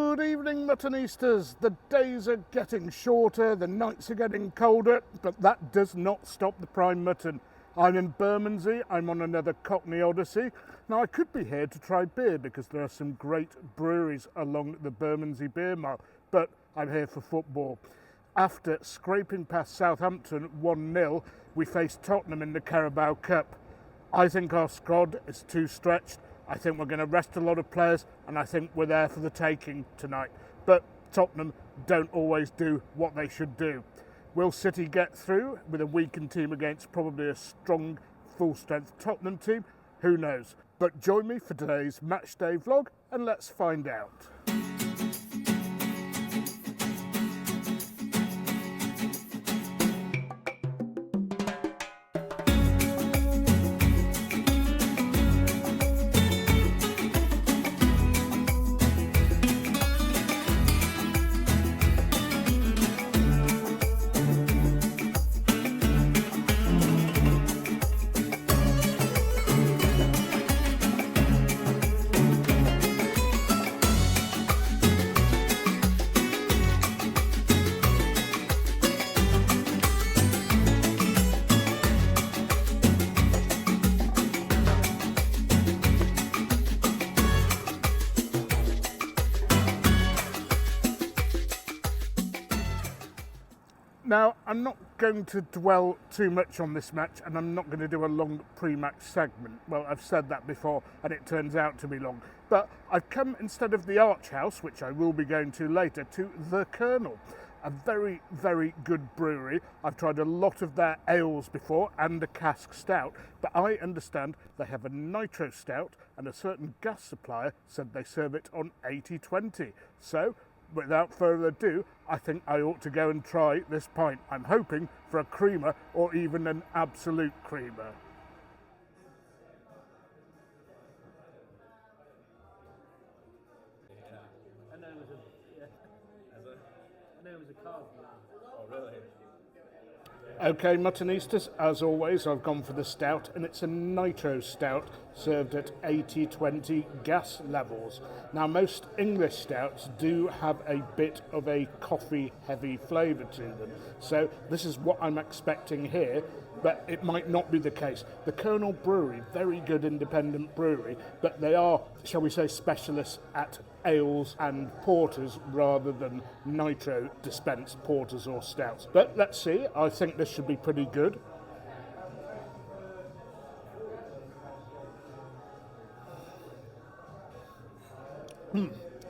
Good evening, Muttonistas. The days are getting shorter, the nights are getting colder, but that does not stop the prime mutton. I'm in Bermondsey, I'm on another Cockney Odyssey. Now, I could be here to try beer because there are some great breweries along the Bermondsey Beer Mile, but I'm here for football. After scraping past Southampton 1-0, we face Tottenham in the Carabao Cup. I think our squad is too stretched. I think we're going to rest a lot of players, and I think we're there for the taking tonight. But Tottenham don't always do what they should do. Will City get through with a weakened team against probably a strong, full-strength Tottenham team? Who knows? But join me for today's Matchday vlog, and let's find out. Now, I'm not going to dwell too much on this match, and I'm not going to do a long pre-match segment. Well, I've said that before, and it turns out to be long. But I've come, instead of the Arch House, which I will be going to later, to the Kernel, a very, very good brewery. I've tried a lot of their ales before, and a cask stout, but I understand they have a nitro stout, and a certain gas supplier said they serve it on 80/20. So, without further ado, I think I ought to go and try this pint. I'm hoping for a creamer or even an absolute creamer. I know it was a card. Oh, really? Okay, Muttonistas, as always, I've gone for the stout, and it's a nitro stout served at 80/20 gas levels. Now, most English stouts do have a bit of a coffee-heavy flavour to them, so this is what I'm expecting here, but it might not be the case. The Kernel Brewery, very good independent brewery, but they are, shall we say, specialists at ales and porters rather than nitro dispensed porters or stouts. But let's see, I think this should be pretty good.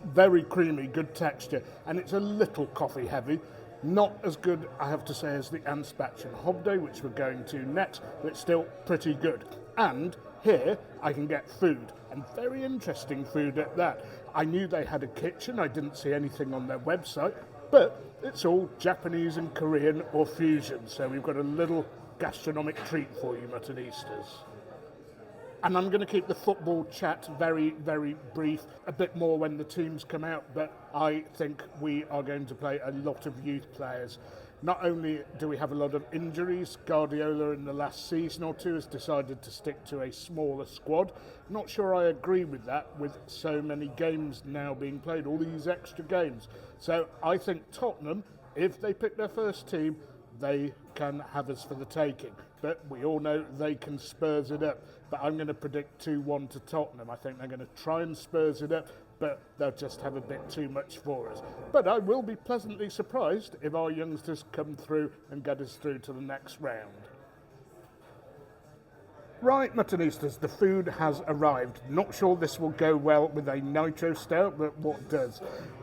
Very creamy, good texture, and it's a little coffee heavy. Not as good, I have to say, as the Anspach and Hobday, which we're going to next, but it's still pretty good. And here I can get food, and very interesting food at that. I knew they had a kitchen, I didn't see anything on their website, but it's all Japanese and Korean or fusion, so we've got a little gastronomic treat for you, Muttonistas. And I'm going to keep the football chat very, very brief, a bit more when the teams come out, but I think we are going to play a lot of youth players. Not only do we have a lot of injuries, Guardiola in the last season or two has decided to stick to a smaller squad. Not sure I agree with that, with so many games now being played, all these extra games. So I think Tottenham, if they pick their first team, they can have us for the taking. But we all know they can Spurs it up. But I'm going to predict 2-1 to Tottenham. I think they're going to try and Spurs it up, but they'll just have a bit too much for us. But I will be pleasantly surprised if our youngsters come through and get us through to the next round. Right, Muttonistas, the food has arrived. Not sure this will go well with a nitro stout, but what does?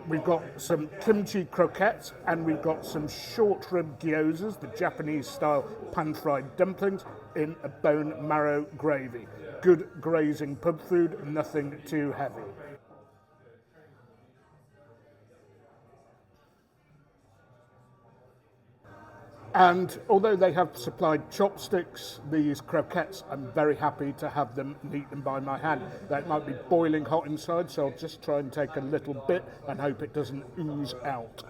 We've got some kimchi croquettes, and we've got some short rib gyozas, the Japanese-style pan-fried dumplings, in a bone marrow gravy. Good grazing pub food, nothing too heavy. And although they have supplied chopsticks, these croquettes, I'm very happy to have them and eat them by my hand. They might be boiling hot inside, so I'll just try and take a little bit and hope it doesn't ooze out.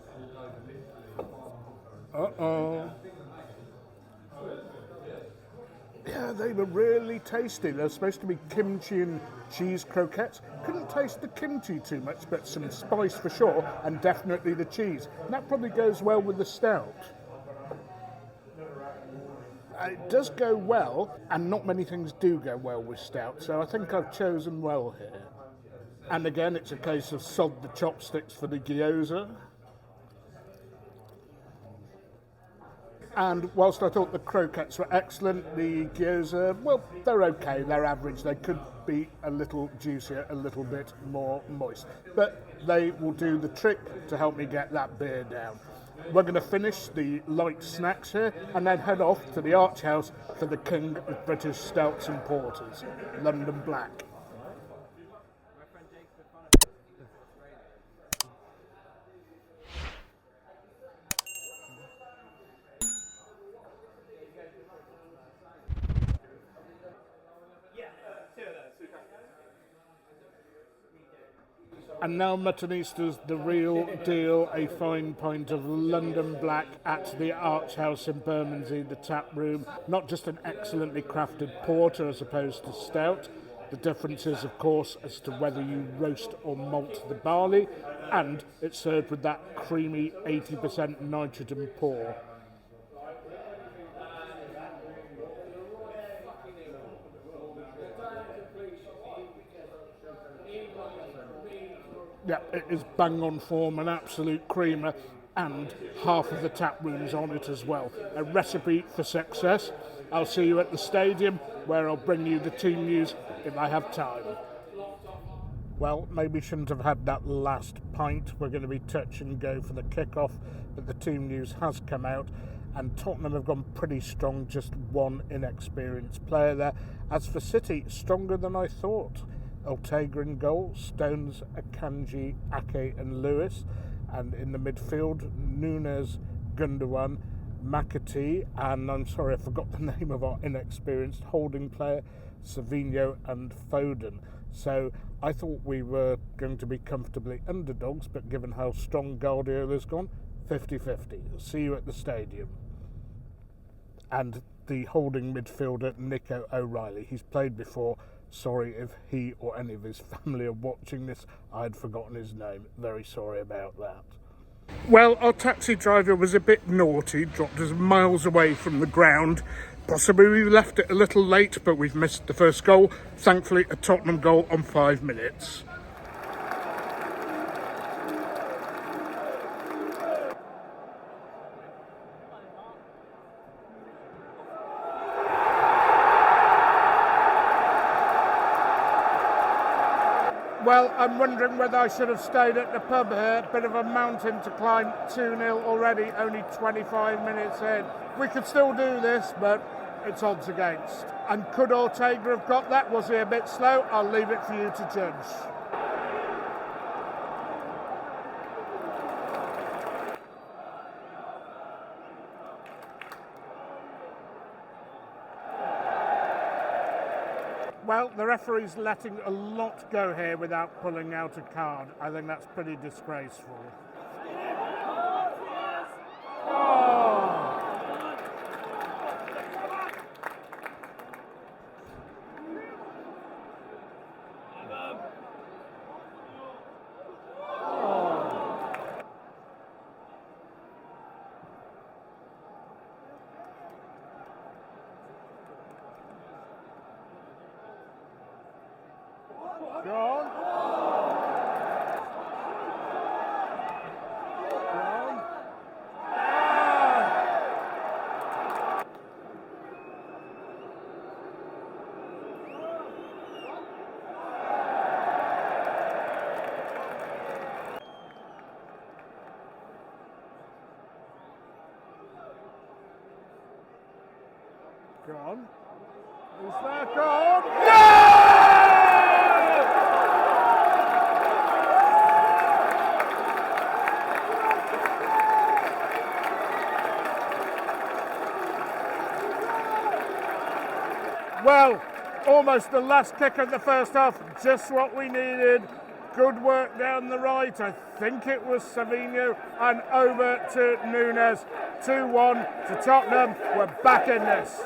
Uh-oh. Yeah, they were really tasty. They're supposed to be kimchi and cheese croquettes. Couldn't taste the kimchi too much, but some spice for sure, and definitely the cheese. And that probably goes well with the stout. It does go well, and not many things do go well with stout, so I think I've chosen well here. And again, it's a case of sod the chopsticks for the gyoza. And whilst I thought the croquettes were excellent, the gyoza, well, they're okay, they're average. They could be a little juicier, a little bit more moist. But they will do the trick to help me get that beer down. We're going to finish the light snacks here and then head off to the Arch House for the king of British stouts and porters, London Black. And now Muttonistas, the real deal, a fine pint of London Black at the Arch House in Bermondsey, the tap room. Not just an excellently crafted porter as opposed to stout. The difference is, of course, as to whether you roast or malt the barley, and it's served with that creamy 80% nitrogen pour. Yeah, it is bang on form, an absolute creamer, and half of the tap room's on it as well. A recipe for success. I'll see you at the stadium, where I'll bring you the team news if I have time. Well, maybe shouldn't have had that last pint. We're going to be touch and go for the kick-off, but the team news has come out, and Tottenham have gone pretty strong, just one inexperienced player there. As for City, stronger than I thought. Ortega in goal, Stones, Akanji, Ake and Lewis, and in the midfield, Nunes, Gundogan, McAtee, and I'm sorry I forgot the name of our inexperienced holding player, Savinho and Foden. So I thought we were going to be comfortably underdogs, but given how strong Guardiola's gone, 50-50. See you at the stadium. And the holding midfielder, Nico O'Reilly. He's played before. Sorry if he or any of his family are watching this. I had forgotten his name. Very sorry about that. Well, our taxi driver was a bit naughty, dropped us miles away from the ground. Possibly we left it a little late, but we've missed the first goal. Thankfully, a Tottenham goal on 5 minutes. Well, I'm wondering whether I should have stayed at the pub here. Bit of a mountain to climb, 2-0 already, only 25 minutes in. We could still do this, but it's odds against. And could Ortega have got that? Was he a bit slow? I'll leave it for you to judge. Well, the referee's letting a lot go here without pulling out a card. I think that's pretty disgraceful. Go on. Is that gone? No! Well, almost the last kick of the first half, just what we needed. Good work down the right. I think it was Savinho, and over to Nunes. 2-1 to Tottenham. We're back in this.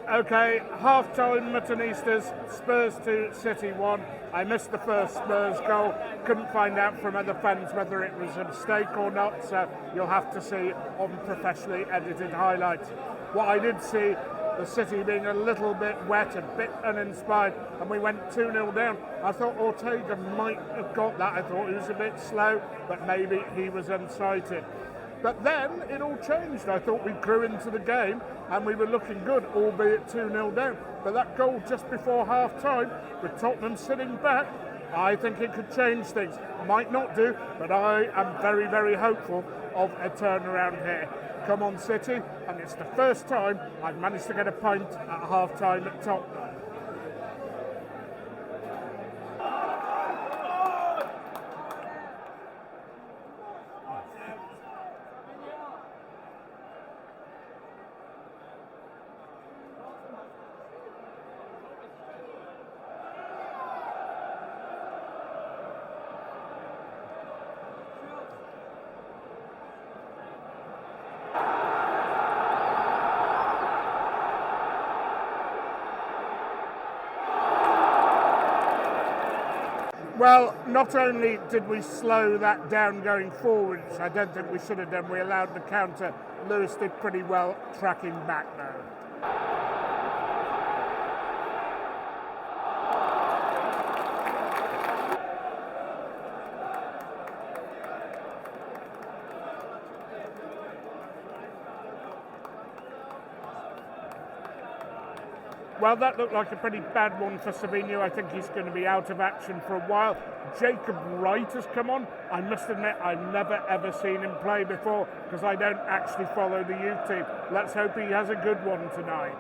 Okay, half-time Muttonistas, Spurs 2, City 1. I missed the first Spurs goal. Couldn't find out from other fans whether it was a mistake or not, so you'll have to see on professionally edited highlights. What I did see, the City being a little bit wet, a bit uninspired, and we went 2-0 down. I thought Ortega might have got that. I thought he was a bit slow, but maybe he was unsighted. But then it all changed. I thought we grew into the game and we were looking good, albeit 2-0 down. But that goal just before half-time, with Tottenham sitting back, I think it could change things. Might not do, but I am very, very hopeful of a turnaround here. Come on, City, and it's the first time I've managed to get a pint at half-time at Tottenham. Well, not only did we slow that down going forward, which I don't think we should have done, we allowed the counter. Lewis did pretty well tracking back though. Well, that looked like a pretty bad one for Savinho. I think he's going to be out of action for a while. Jacob Wright has come on. I must admit, I've never ever seen him play before because I don't actually follow the youth team. Let's hope he has a good one tonight.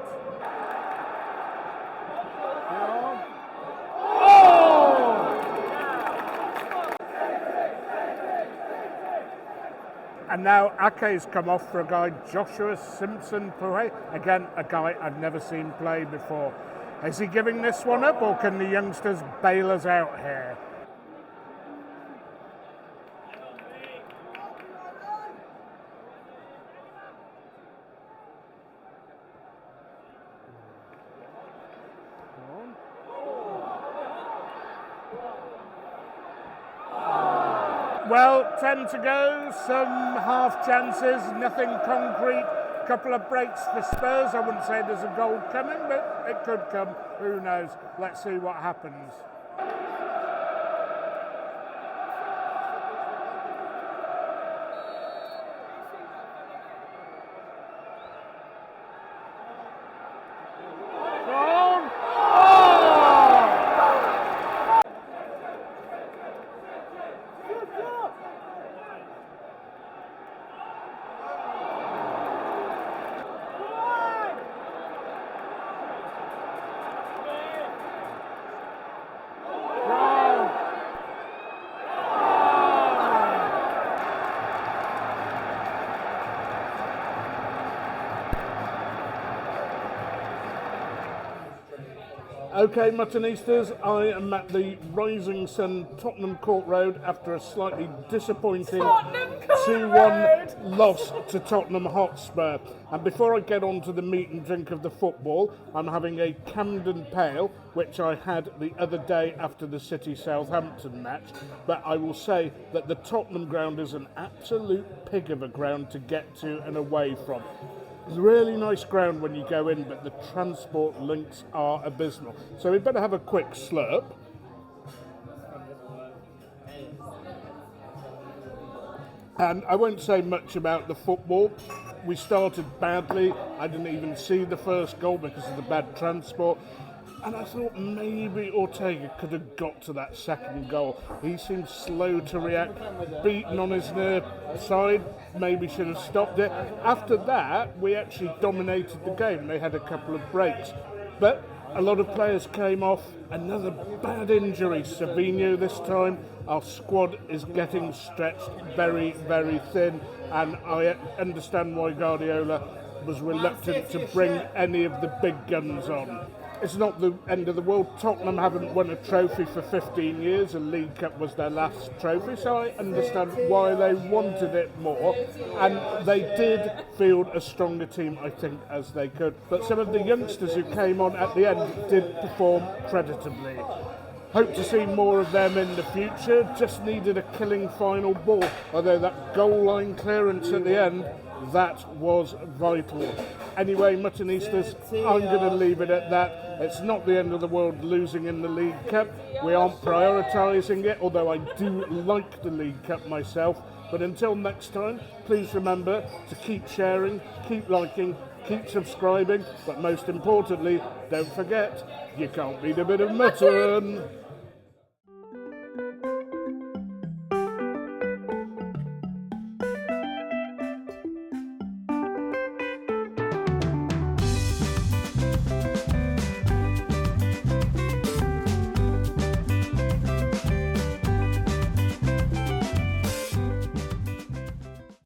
And now Ake's come off for a guy, Joshua Simpson-Pouet. Again, a guy I've never seen play before. Is he giving this one up, or can the youngsters bail us out here? Well, 10 to go, some half chances, nothing concrete. Couple of breaks for Spurs. I wouldn't say there's a goal coming, but it could come. Who knows? Let's see what happens. Okay, Muttonistas, I am at the Rising Sun Tottenham Court Road after a slightly disappointing 2-1 loss to Tottenham Hotspur. And before I get on to the meat and drink of the football, I'm having a Camden Pale, which I had the other day after the City-Southampton match. But I will say that the Tottenham ground is an absolute pig of a ground to get to and away from. It's a really nice ground when you go in, but the transport links are abysmal. So we'd better have a quick slurp. And I won't say much about the football. We started badly. I didn't even see the first goal because of the bad transport. And I thought maybe Ortega could have got to that second goal. He seemed slow to react, beaten on his near side, maybe should have stopped it. After that, we actually dominated the game. They had a couple of breaks. But a lot of players came off. Another bad injury, Savinho this time. Our squad is getting stretched very, very thin. And I understand why Guardiola was reluctant to bring any of the big guns on. it's not the end of the world. Tottenham haven't won a trophy for 15 years. A League Cup was their last trophy, so I understand why they wanted it more. And they did field a stronger team, I think, as they could. But some of the youngsters who came on at the end did perform creditably. Hope to see more of them in the future. Just needed a killing final ball. Although that goal line clearance at the end, that was vital. Anyway, Muttonistas, I'm going to leave it at that. It's not the end of the world losing in the League Cup. We aren't prioritising it, although I do like the League Cup myself. But until next time, please remember to keep sharing, keep liking, keep subscribing, but most importantly, don't forget, you can't beat a bit of mutton.